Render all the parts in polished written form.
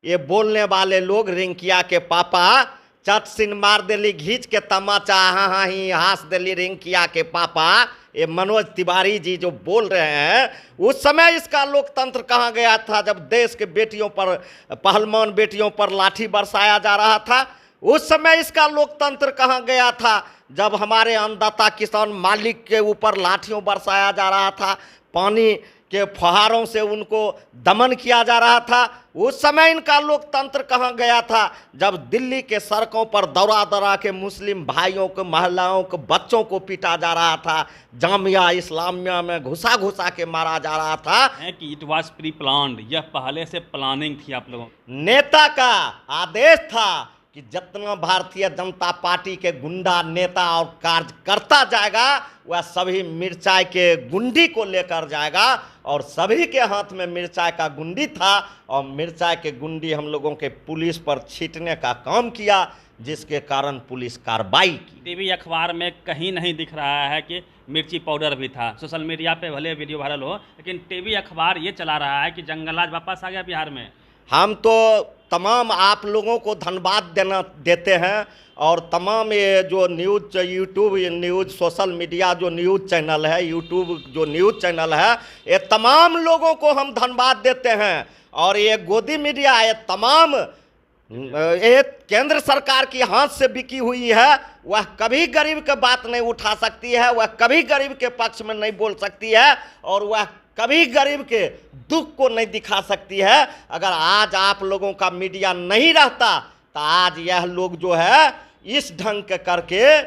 ये बोलने वाले लोग रिंकिया के पापा चट सिन मार देली घींच के तमाचा, हाँ हाँ ही हास देली रिंकिया के पापा। ये मनोज तिवारी जी जो बोल रहे हैं, उस समय इसका लोकतंत्र कहाँ गया था जब देश के बेटियों पर, पहलवान बेटियों पर लाठी बरसाया जा रहा था? उस समय इसका लोकतंत्र कहाँ गया था जब हमारे अन्नदाता किसान मालिक के ऊपर लाठियों बरसाया जा रहा था, पानी के फुहारों से उनको दमन किया जा रहा था? उस समय इनका लोकतंत्र कहाँ गया था जब दिल्ली के सड़कों पर दौरा दौरा के मुस्लिम भाइयों को, महिलाओं को, बच्चों को पीटा जा रहा था, जामिया इस्लामिया में घुसा घुसा के मारा जा रहा था? है कि इट वाज प्री प्लान्ड, यह पहले से प्लानिंग थी आप लोगों। नेता का आदेश था कि जितना भारतीय जनता पार्टी के गुंडा नेता और कार्यकर्ता जाएगा वह सभी मिर्चाई के गुंडी को लेकर जाएगा, और सभी के हाथ में मिर्चाई का गुंडी था, और मिर्चाई के गुंडी हम लोगों के पुलिस पर छींटने का काम किया, जिसके कारण पुलिस कार्रवाई की। टीवी अखबार में कहीं नहीं दिख रहा है कि मिर्ची पाउडर भी था। सोशल मीडिया पे भले वीडियो वायरल हो, लेकिन टीवी अखबार ये चला रहा है कि जंगलराज वापस आ गया बिहार में। हम तो तमाम आप लोगों को धन्यवाद देते हैं, और तमाम ये जो news, YouTube news, social media जो न्यूज़ चैनल है, यूट्यूब जो न्यूज़ चैनल है, ये तमाम लोगों को हम धन्यवाद देते हैं। और ये गोदी मीडिया, ये तमाम ये केंद्र सरकार की हाथ से बिकी हुई है, वह कभी गरीब के बात नहीं उठा सकती है, वह कभी गरीब के पक्ष में नहीं बोल सकती है, और वह कभी गरीब के दुख को नहीं दिखा सकती है। अगर आज आप लोगों का मीडिया नहीं रहता तो आज यह लोग जो है इस ढंग के करके,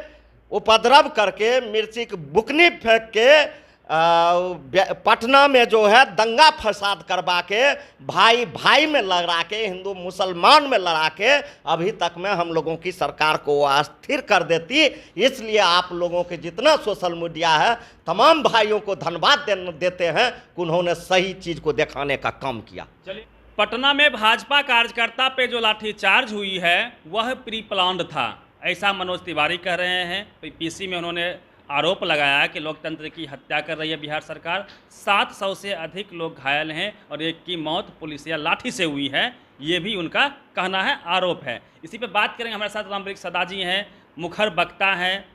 उपद्रव करके, मिर्ची की बुकनी फेंक के, पटना में जो है दंगा फसाद करवा के, भाई भाई में लड़ा के, हिंदू मुसलमान में लड़ा के अभी तक में हम लोगों की सरकार को अस्थिर कर देती। इसलिए आप लोगों के जितना सोशल मीडिया है, तमाम भाइयों को धन्यवाद देते हैं कि उन्होंने सही चीज को दिखाने का काम किया। चलिए, पटना में भाजपा कार्यकर्ता पे जो लाठीचार्ज हुई है वह प्री प्लान्ड था, ऐसा मनोज तिवारी कह रहे हैं। पीसी में उन्होंने आरोप लगाया कि लोकतंत्र की हत्या कर रही है बिहार सरकार। 700 से अधिक लोग घायल हैं और एक की मौत पुलिस या लाठी से हुई है, ये भी उनका कहना है, आरोप है। इसी पे बात करेंगे। हमारे साथ रामवृक्ष सदा जी हैं, मुखर वक्ता हैं,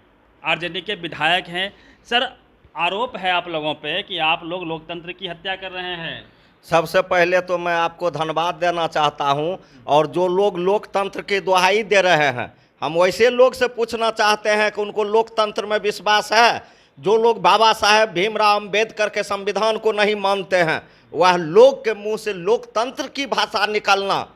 आरजेडी के विधायक हैं। सर, आरोप है आप लोगों पे कि आप लोग लोकतंत्र की हत्या कर रहे हैं। सबसे पहले तो मैं आपको धन्यवाद देना चाहता हूं, और जो लोग लोकतंत्र की दुहाई दे रहे हैं, हम वैसे लोग से पूछना चाहते हैं कि उनको लोकतंत्र में विश्वास है? जो लोग बाबा साहेब भीमराव अम्बेडकर के संविधान को नहीं मानते हैं, वह लोग के मुंह से लोकतंत्र की भाषा निकलना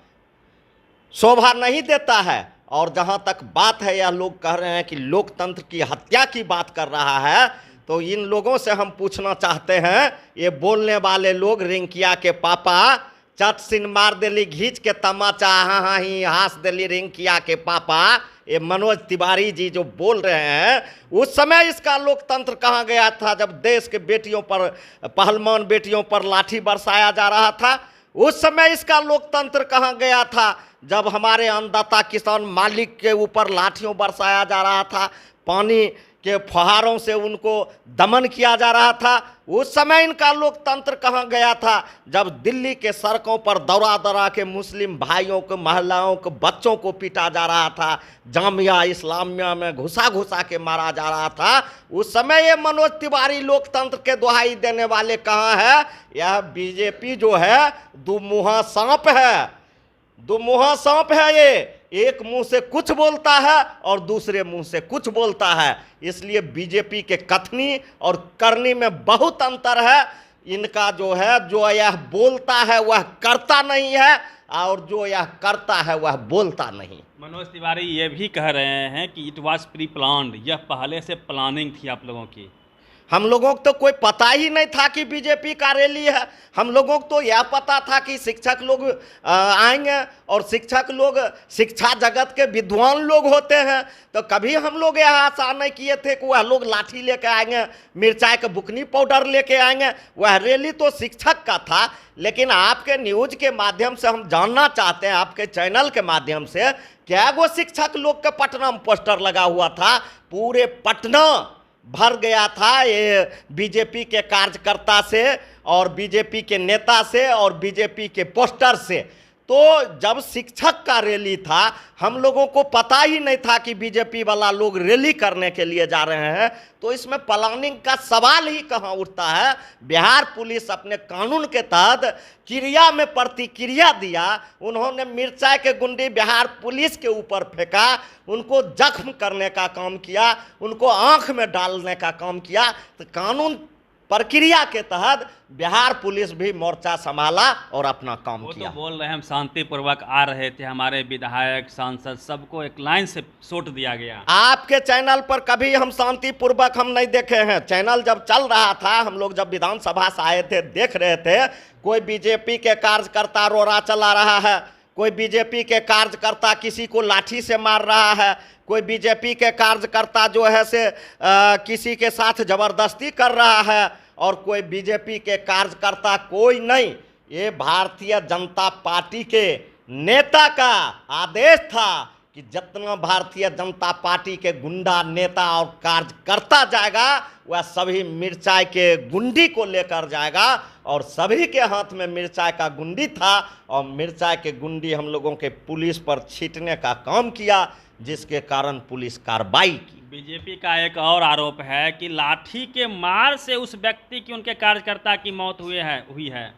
शोभा नहीं देता है। और जहां तक बात है, यह लोग कह रहे हैं कि लोकतंत्र की हत्या की बात कर रहा है, तो इन लोगों से हम पूछना चाहते हैं, ये बोलने वाले लोग रिंकिया के पापा चट सिन मार देली घींच के तमाचा, हाँ हाँ ही हास देली रिंकिया के पापा। ये मनोज तिवारी जी जो बोल रहे हैं, उस समय इसका लोकतंत्र कहाँ गया था जब देश के बेटियों पर, पहलवान बेटियों पर लाठी बरसाया जा रहा था? उस समय इसका लोकतंत्र कहाँ गया था जब हमारे अन्नदाता किसान मालिक के ऊपर लाठियों बरसाया जा रहा था, पानी के फुहारों से उनको दमन किया जा रहा था? उस समय इनका लोकतंत्र कहाँ गया था जब दिल्ली के सड़कों पर दौरा दौरा के मुस्लिम भाइयों को, महिलाओं को, बच्चों को पीटा जा रहा था, जामिया इस्लामिया में घुसा घुसा के मारा जा रहा था? उस समय ये मनोज तिवारी लोकतंत्र के दुहाई देने वाले कहाँ है? यह बीजेपी जो है दुमुहा सांप है, दुमुहा सांप है। ये एक मुंह से कुछ बोलता है और दूसरे मुंह से कुछ बोलता है। इसलिए बीजेपी के कथनी और करनी में बहुत अंतर है। इनका जो है, जो यह बोलता है वह करता नहीं है, और जो यह करता है वह बोलता नहीं। मनोज तिवारी ये भी कह रहे हैं कि इट वाज प्री प्लान्ड, यह पहले से प्लानिंग थी आप लोगों की। हम लोगों को तो कोई पता ही नहीं था कि बीजेपी का रैली है। हम लोगों को तो यह पता था कि शिक्षक लोग आएंगे, और शिक्षक लोग शिक्षा जगत के विद्वान लोग होते हैं। तो कभी हम लोग यह आशा नहीं किए थे कि वह लोग लाठी लेके आएंगे, मिर्चाई के बुकनी पाउडर लेके आएंगे। वह रैली तो शिक्षक का था। लेकिन आपके न्यूज़ के माध्यम से हम जानना चाहते हैं, आपके चैनल के माध्यम से, क्या वो शिक्षक लोग के पटना में पोस्टर लगा हुआ था? पूरे पटना भर गया था ये बीजेपी के कार्यकर्ता से, और बीजेपी के नेता से, और बीजेपी के पोस्टर से। तो जब शिक्षक का रैली था, हम लोगों को पता ही नहीं था कि बीजेपी वाला लोग रैली करने के लिए जा रहे हैं, तो इसमें प्लानिंग का सवाल ही कहाँ उठता है। बिहार पुलिस अपने कानून के तहत क्रिया में प्रतिक्रिया दिया। उन्होंने मिर्चाई के गुंडी बिहार पुलिस के ऊपर फेंका, उनको जख्म करने का काम किया, उनको आंख में डालने का काम किया। तो कानून प्रक्रिया के तहत बिहार पुलिस भी मोर्चा संभाला और अपना काम वो किया। तो बोल रहे हैं हम शांतिपूर्वक आ रहे थे, हमारे विधायक सांसद सबको एक लाइन से सोट दिया गया। आपके चैनल पर कभी हम शांतिपूर्वक हम नहीं देखे हैं। चैनल जब चल रहा था, हम लोग जब विधानसभा से आए थे, देख रहे थे कोई बीजेपी के कार्यकर्ता रोड़ा चला रहा है, कोई बीजेपी के कार्यकर्ता किसी को लाठी से मार रहा है, कोई बीजेपी के कार्यकर्ता जो है से किसी के साथ जबरदस्ती कर रहा है, और कोई बीजेपी के कार्यकर्ता कोई नहीं। ये भारतीय जनता पार्टी के नेता का आदेश था कि जितना भारतीय जनता पार्टी के गुंडा नेता और कार्यकर्ता जाएगा, वह सभी मिर्चाई के गुंडी को लेकर जाएगा। और सभी के हाथ में मिर्चाई का गुंडी था, और मिर्चाई के गुंडी हम लोगों के पुलिस पर छींटने का काम किया, जिसके कारण पुलिस कार्रवाई की। बीजेपी का एक और आरोप है कि लाठी के मार से उस व्यक्ति की, उनके कार्यकर्ता की मौत हुई है।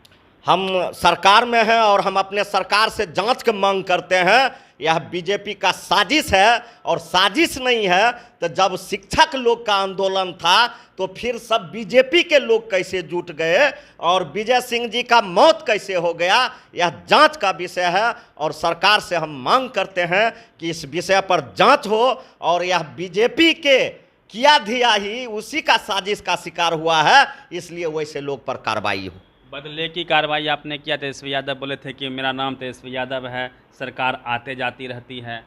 हम सरकार में हैं और हम अपने सरकार से जांच की मांग करते हैं। यह बीजेपी का साजिश है, और साजिश नहीं है तो जब शिक्षक लोग का आंदोलन था तो फिर सब बीजेपी के लोग कैसे जुट गए और विजय सिंह जी का मौत कैसे हो गया, यह जांच का विषय है। और सरकार से हम मांग करते हैं कि इस विषय पर जांच हो, और यह बीजेपी के किया धिया ही उसी का साजिश का शिकार हुआ है, इसलिए वैसे लोग पर कार्रवाई हो। बदले की कार्रवाई आपने किया। तेजस्वी यादव बोले थे कि मेरा नाम तेजस्वी यादव है, सरकार आते जाती रहती है।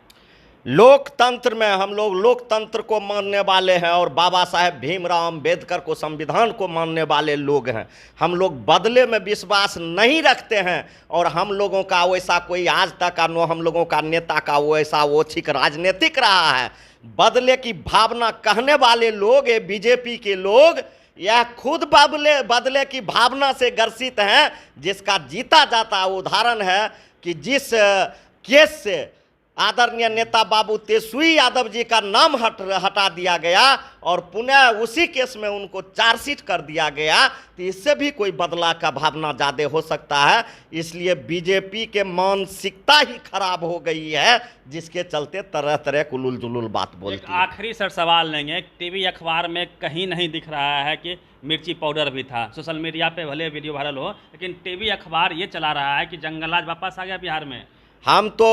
लोकतंत्र में हम लोग लोकतंत्र को मानने वाले हैं, और बाबा साहेब भीमराव अम्बेडकर को, संविधान को मानने वाले लोग हैं। हम लोग बदले में विश्वास नहीं रखते हैं, और हम लोगों का वैसा कोई आज तक हम लोगों का नेता का वैसा ओछिक राजनीतिक रहा है। बदले की भावना कहने वाले लोग, ये बीजेपी के लोग, यह खुद बदले की भावना से ग्रसित हैं। जिसका जीता जाता उदाहरण है कि जिस केस से आदरणीय नेता बाबू तेजस्वी यादव जी का नाम हटा दिया गया और पुनः उसी केस में उनको चार्जशीट कर दिया गया, तो इससे भी कोई बदला का भावना ज़्यादा हो सकता है। इसलिए बीजेपी के मानसिकता ही खराब हो गई है, जिसके चलते तरह तरह कुलुल जुलुल बात बोलती है। आखिरी सर सवाल लेंगे। टीवी अखबार में कहीं नहीं दिख रहा है कि मिर्ची पाउडर भी था। सोशल मीडिया पे भले वीडियो वायरल हो, लेकिन टीवी अखबार ये चला रहा है कि जंगलराज वापस आ गया बिहार में। हम तो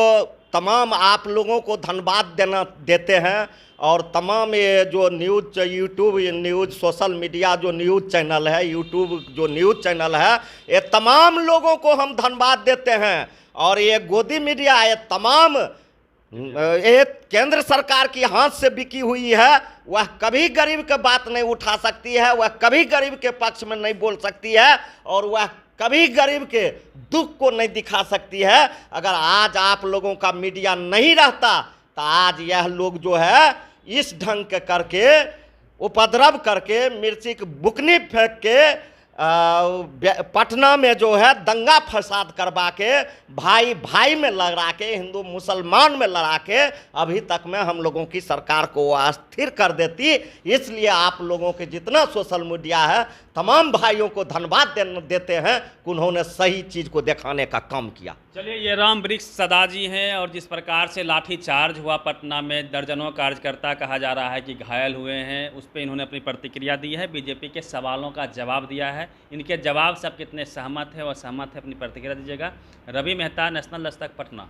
तमाम आप लोगों को धन्यवाद देते हैं, और तमाम ये जो news YouTube news social media जो न्यूज़ चैनल है, यूट्यूब जो न्यूज़ चैनल है, ये तमाम लोगों को हम धन्यवाद देते हैं। और ये गोदी मीडिया, ये तमाम ये केंद्र सरकार की हाथ से बिकी हुई है, वह कभी गरीब की बात नहीं उठा सकती है, वह कभी गरीब के पक्ष में नहीं बोल सकती है, और वह कभी गरीब के दुख को नहीं दिखा सकती है। अगर आज आप लोगों का मीडिया नहीं रहता तो आज यह लोग जो है इस ढंग के करके उपद्रव करके मिर्ची की बुकनी फेंक के पटना में जो है दंगा फसाद करवा के भाई भाई में लड़ा के, हिंदू मुसलमान में लड़ा के अभी तक में हम लोगों की सरकार को अस्थिर कर देती। इसलिए आप लोगों के जितना सोशल मीडिया है, तमाम भाइयों को धन्यवाद देते हैं कि उन्होंने सही चीज़ को दिखाने का काम किया। चलिए, ये राम वृक्ष सदा जी हैं, और जिस प्रकार से लाठी चार्ज हुआ पटना में, दर्जनों कार्यकर्ता कहा जा रहा है कि घायल हुए हैं, उस पर इन्होंने अपनी प्रतिक्रिया दी है, बीजेपी के सवालों का जवाब दिया है। इनके जवाब से आप कितने सहमत है और सहमत है, अपनी प्रतिक्रिया दीजिएगा। रवि मेहता, नेशनल दस्तक, पटना।